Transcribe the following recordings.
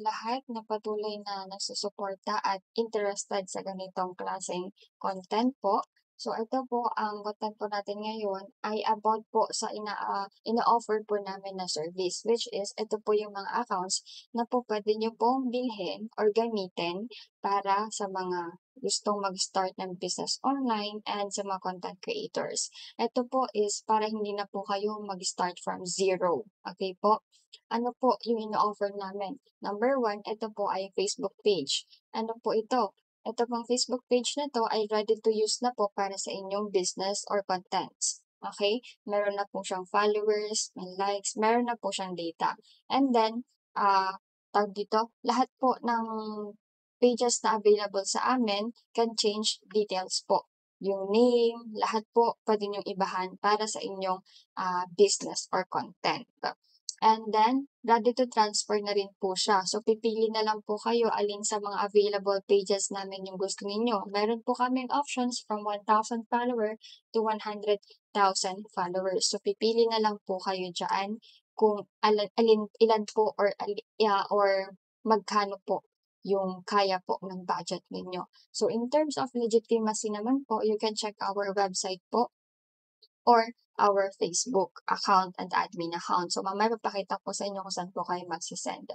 lahat na patuloy na nagsusuporta at interested sa ganitong klaseng content po. So ito po, ang content po natin ngayon ay about po sa ina-offer po namin na service, which is ito po yung mga accounts na po pwede nyo pong bilhin or gamitin para sa mga gustong mag-start ng business online and sa mga content creators. Ito po is para hindi na po kayo mag-start from zero. Okay po? Ano po yung ino-offer namin? Number one, ito po ay Facebook page. Ano po ito? Ito pong Facebook page na to ay ready to use na po para sa inyong business or contents. Okay? Meron na po siyang followers, may likes, meron na po siyang data. And then, tawag dito, lahat po ng pages na available sa amin can change details po. Yung name, lahat po pwede niyong ibahan para sa inyong business or content. And then, ready to transfer na rin po siya. So, pipili na lang po kayo alin sa mga available pages namin yung gusto ninyo. Meron po kaming options from 1,000 follower to 100,000 followers. So, pipili na lang po kayo dyan kung ilan po or magkano po yung kaya po ng budget ninyo. So, in terms of legitimacy naman po, you can check our website po or our Facebook account and admin account. So, mamaya papakita ko sa inyo kung saan po kayo magsisend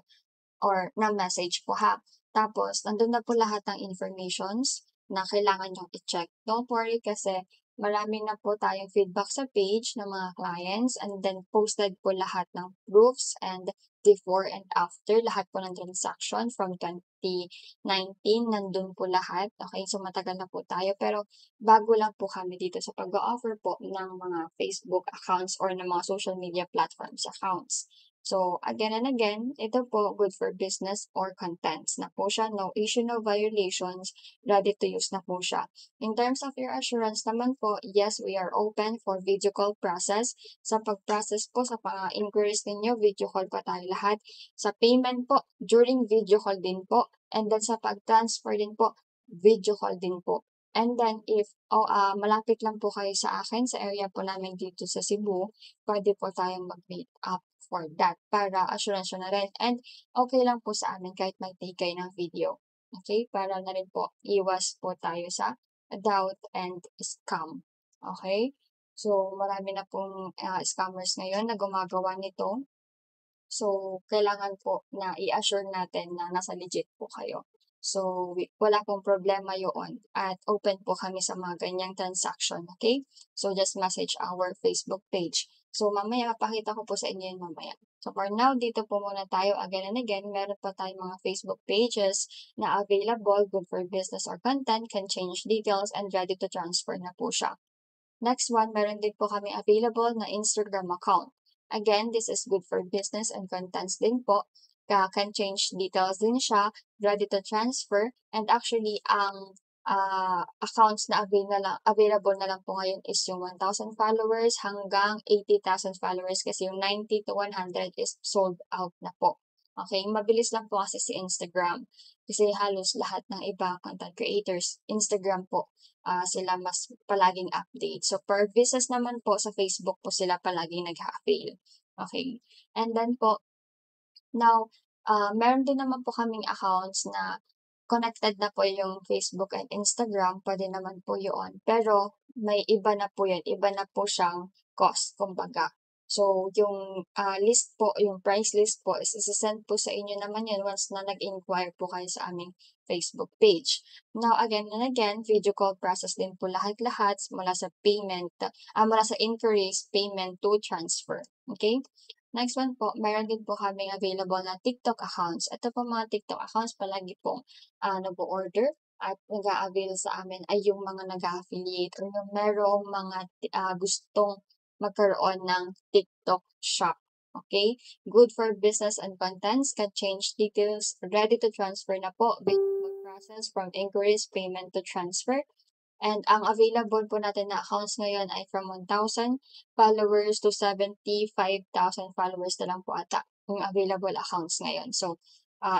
or na message po ha. Tapos, nandun na po lahat ng informations na kailangan nyo i-check. Don't worry kasi marami na po tayong feedback sa page ng mga clients and then posted po lahat ng proofs and before and after, lahat po ng transaction from 2019, nandun po lahat. Okay, so matagal na po tayo pero bago lang po kami dito sa pag-offer po ng mga Facebook accounts or ng mga social media platforms accounts. So, again and again, ito po good for business or contents na po siya. No issue, no violations, ready to use na po siya. In terms of your assurance naman po, yes, we are open for video call process. Sa pag-process po sa mga inquiries ninyo, video call po tayo lahat. Sa payment po, during video call din po. And then sa pag-transfer din po, video call din po. And then if malapit lang po kayo sa akin, sa area po namin dito sa Cebu, pwede po tayong mag-meet up for that para assurance na rin. And okay lang po sa amin kahit may take kayo ng video. Okay? Para na rin po iwas po tayo sa doubt and scam. Okay? So, marami na pong scammers ngayon na gumagawa nito. So, kailangan po na i-assure natin na nasa legit po kayo. So, wala pong problema yun at open po kami sa mga ganyang transaction, okay? So, just message our Facebook page. So, mamaya, papakita ko po sa inyo yun mamaya. So, for now, dito po muna tayo again and again. Meron pa tayong mga Facebook pages na available, good for business or content, can change details, and ready to transfer na po siya. Next one, meron din po kami available na Instagram account. Again, this is good for business and contents din po. Can change details din siya, ready to transfer, and actually, ang accounts na available na lang po ngayon is yung 1,000 followers hanggang 80,000 followers kasi yung 90 to 100 is sold out na po. Okay, mabilis lang po kasi si Instagram. Kasi halos lahat ng iba content creators, Instagram po, sila mas palaging update. So, per business naman po sa Facebook po sila palaging nag-avail. Okay, and then po, now, meron din naman po kaming accounts na connected na po yung Facebook and Instagram, pwede naman po yun. Pero may iba na po yun, iba na po siyang cost, kumbaga. So, yung list po, yung price list po, is isasend po sa inyo naman yun once na nag-inquire po kayo sa aming Facebook page. Now, again and again, video call process din po lahat-lahat mula sa payment, mula sa inquiries, payment to transfer. Okay? Next one po, meron din po kaming available na TikTok accounts. Ito po mga TikTok accounts, palagi pong nag-order at nag-a-avail sa amin ay yung mga nag-affiliate or yung merong mga gustong magkaroon ng TikTok shop. Okay? Good for business and contents, can change details, ready to transfer na po, video process from inquiries, payment to transfer. And ang available po natin na accounts ngayon ay from 1,000 followers to 75,000 followers na lang po ata yung available accounts ngayon. So,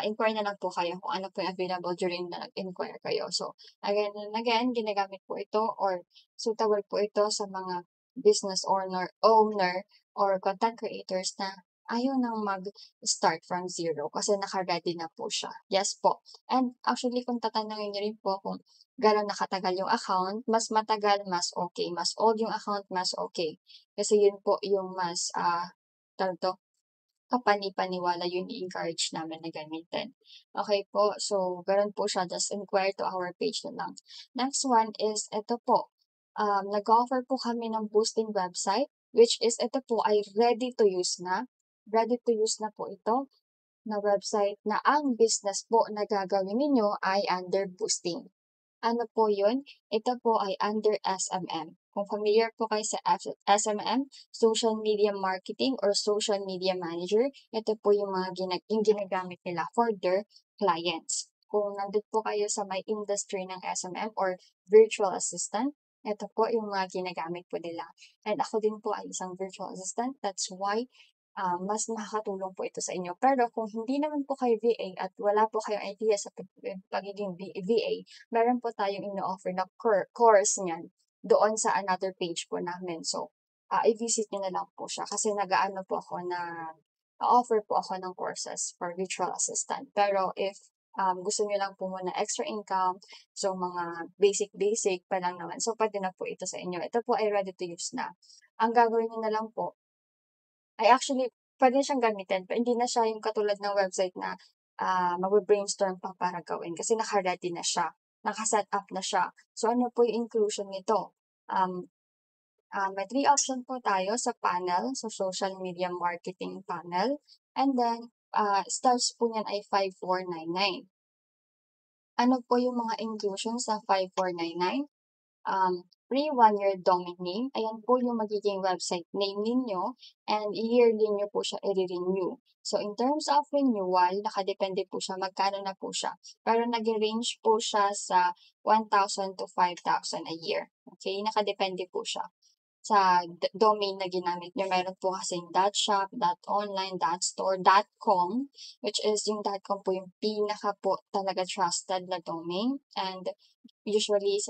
inquire na lang po kayo kung ano po yung available during na nag-inquire kayo. So, again and again, ginagamit po ito or suitable po ito sa mga business owner or content creators na ayaw nang mag-start from zero kasi naka-ready na po siya. Yes po. And actually kung tatanungin niyo rin po kung gaano nakatagal yung account, mas matagal, mas okay. Mas old yung account, mas okay. Kasi yun po yung mas, tawag dito, kapani-paniwala yun i-encourage namin na gamitin. Okay po, so gano'n po siya, just inquire to our page na lang. Next one is ito po, nag-o-offer po kami ng boosting website, which is ito po ay ready to use na. Ready to use na po ito na website na ang business po na gagawin ninyo ay under boosting. Ano po yun? Ito po ay under SMM. Kung familiar po kayo sa SMM, Social Media Marketing or Social Media Manager, ito po yung mga yung ginagamit nila for their clients. Kung nandun po kayo sa may industry ng SMM or virtual assistant, ito po yung mga ginagamit po nila. And ako din po ay isang virtual assistant. That's why mas makakatulong po ito sa inyo. Pero kung hindi naman po kayo VA at wala po kayong idea sa pagiging VA, meron po tayong ino-offer na course niyan doon sa another page po namin. So, i-visit nyo na lang po siya kasi nag-aano po ako na offer po ako ng courses for virtual assistant. Pero if gusto nyo lang po muna extra income, so mga basic pa lang naman, so pwede na po ito sa inyo. Ito po ay ready to use na. Ang gagawin nyo na lang po, ay actually puwede siyang gamitin pero hindi na siya yung katulad ng website na, magbe-brainstorm pa para gawin kasi naka-ready na siya, naka-set up na siya. So ano po yung inclusion nito? May 3 option po tayo sa panel, sa social media marketing panel, and then, starts po niyan ay 5,499. Ano po yung mga inclusion sa 5,499? Free 1-year domain name. Ayan po yung magiging website name ninyo and yearly nyo po siya i-renew. So, in terms of renewal, nakadepende po siya magkano na po siya. Pero nag-range po siya sa 1,000 to 5,000 a year. Okay? Nakadepende po siya sa domain na ginamit nyo. Meron po kasing .shop, .online, .store, .com, which is yung .com po yung pinaka po talaga trusted na domain. And usually,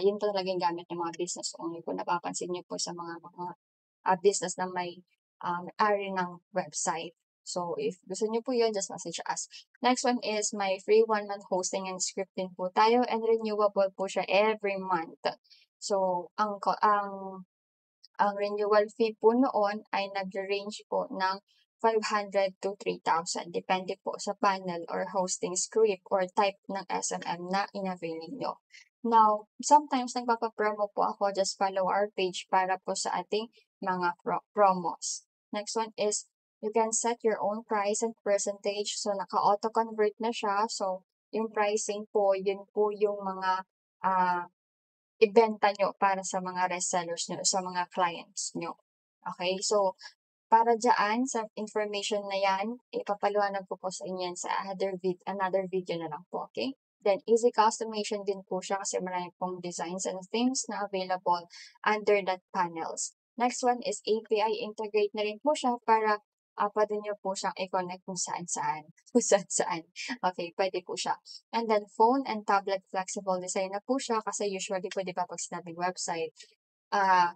yun po talaga yung gamit ng mga business owner. Kung napapansin niyo po sa mga business na may ari ng website. So, if gusto niyo po yun, just message us. Next one is my free 1-month hosting and scripting po tayo and renewable po siya every month. So, ang renewal fee po noon ay nag-range po ng 500 to 3,000. Depende po sa panel or hosting script or type ng SMM na in-avail ninyo. Now, sometimes nagpapapromo po ako, just follow our page para po sa ating mga promos. Next one is, you can set your own price and percentage. So, naka-auto-convert na siya. So, yung pricing po, yun po yung mga ibenta nyo para sa mga resellers nyo, sa mga clients nyo. Okay? So, para dyan, sa information na yan, ipapaliwanag ko po sa inyo yan sa another video na lang po, okay? Then, easy customization din po siya kasi marami pong designs and themes na available under that panels. Next one is API integrate na rin po siya para pwede nyo po siyang i-connect kung saan-saan. Kung saan-saan. Okay, pwede po siya. And then, phone and tablet flexible design na po siya kasi usually pwede pa pag sinabing website,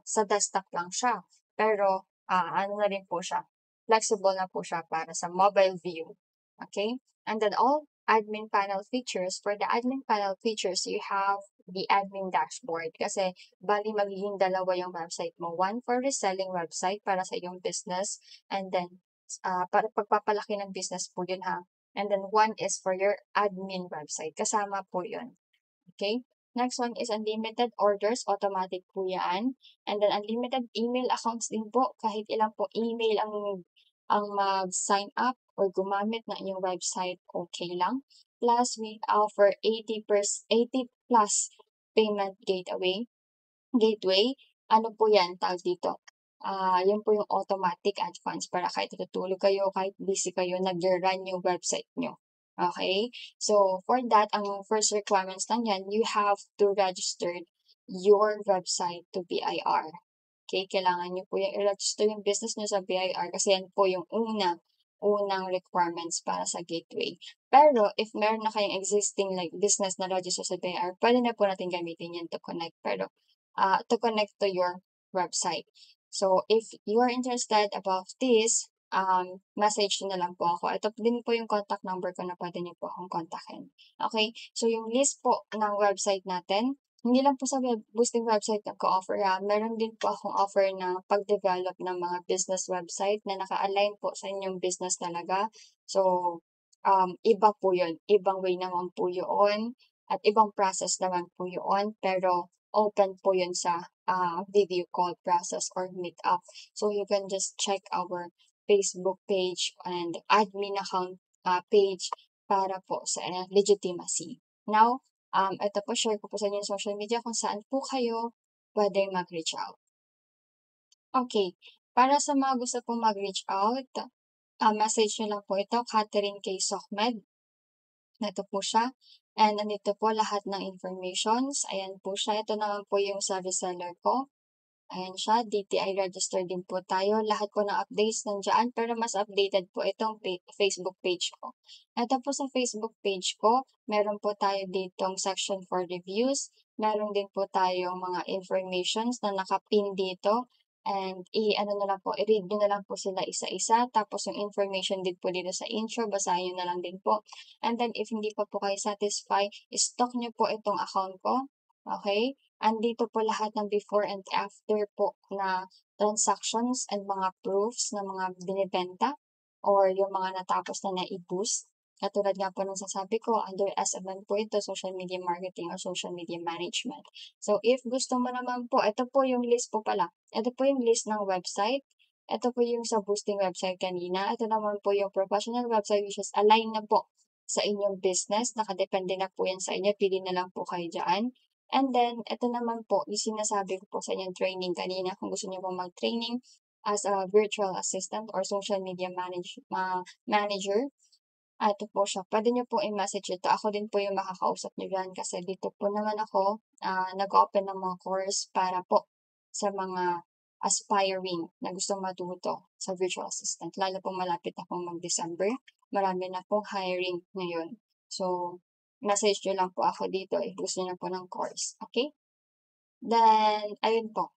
sa desktop lang siya. Pero, ano na rin po siya, flexible na po siya para sa mobile view. Okay? And then all admin panel features. For the admin panel features, you have the admin dashboard. Kasi, bali magiging dalawa yung website mo. One for reselling website para sa iyong business. And then, para pagpapalaki ng business po yun ha. And then one is for your admin website. Kasama po yun. Okay? Next one is unlimited orders, automatic po yan. And then unlimited email accounts din po, kahit ilang po email ang mag-sign up or gumamit na inyong website, okay lang. Plus, we offer 80 plus payment gateway. Ano po yan, tawag dito? Yun po yung automatic advance para kahit natutulog kayo, kahit busy kayo, nag-run yung website nyo. Okay? So, for that, ang first requirements lang yan, you have to register your website to BIR. Okay? Kailangan nyo po yung i-register yung business nyo sa BIR kasi yan po yung unang requirements para sa gateway. Pero, if meron na kayong existing like business na register sa BIR, pwede na po natin gamitin yan to connect. Pero, to connect to your website. So, if you are interested about this, message niyo na lang po ako. Ito din po yung contact number ko na puwede niyo po akong kontakin. Okay. So yung list po ng website natin, hindi lang po sa boosting website nagko-offer, meron din po akong offer na pag-develop ng mga business website na naka-align po sa inyong business talaga. So, iba po yun, ibang way naman po yun at ibang process naman po yun, pero open po yun sa, video call process or meet up. So you can just check our Facebook page and admin account, page para po sa legitimacy. Now, ito po share ko po sa inyo yung social media kung saan po kayo puwedeng mag-reach out. Okay, para sa mga gusto pong mag-reach out, message niyo lang po ito, Catherine K. Sokmed, ito po siya, and nandito po lahat ng informations, ayan po siya. Ito naman po yung sa reseller ko. Ayan siya, DTI registered din po tayo. Lahat po ng updates nandiyan, pero mas updated po itong Facebook page ko. Ito po sa Facebook page ko, meron po tayo ditong section for reviews. Meron din po tayong mga informations na nakapin dito. And i-ano na lang po, i-read nyo na lang po sila isa-isa. Tapos yung information din po dito sa intro, basahin nyo na lang din po. And then if hindi pa po kayo satisfy, stock nyo po itong account ko. Okay? Andito po lahat ng before and after po na transactions and mga proofs ng mga binibenta or yung mga natapos na nai-boost. Katulad nga po ng sasabi ko, under SMM po ito, social media marketing or social media management. So if gusto mo naman po, ito po yung list po pala. Ito po yung list ng website. Ito po yung sa boosting website kanina. Ito naman po yung professional website which is align na po sa inyong business. Nakadepende na po yan sa inyo. Pili na lang po kayo dyan. And then, ito naman po, yung sinasabi ko po sa inyong training kanina, kung gusto niyo pong mag-training as a virtual assistant or social media manager, ito po siya. Puwede niyo pong i-message ito. Ako din po yung makakausap niyo diyan kasi dito po naman ako, nag-o-open ng mga course para po sa mga aspiring na gustong matuto sa virtual assistant. Lalo pong malapit na pong mag-December, marami na pong hiring ngayon. So, message niyo lang po ako dito if gusto niyo na po ng course, okay? Then, ayun po.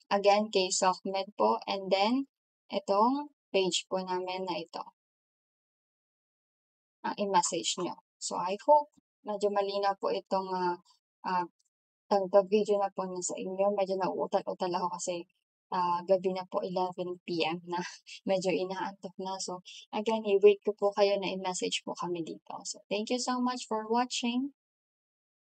Again, kay SOCMED po and then itong page po namin na ito. I-message niyo. So, I hope medyo malinaw po itong, video na po sa inyo. Medyo nauutal-utal ako kasi, gabi na po 11 PM na. Medyo inaantok na. So, again, i-wait ko po kayo na i-message po kami dito. So, thank you so much for watching.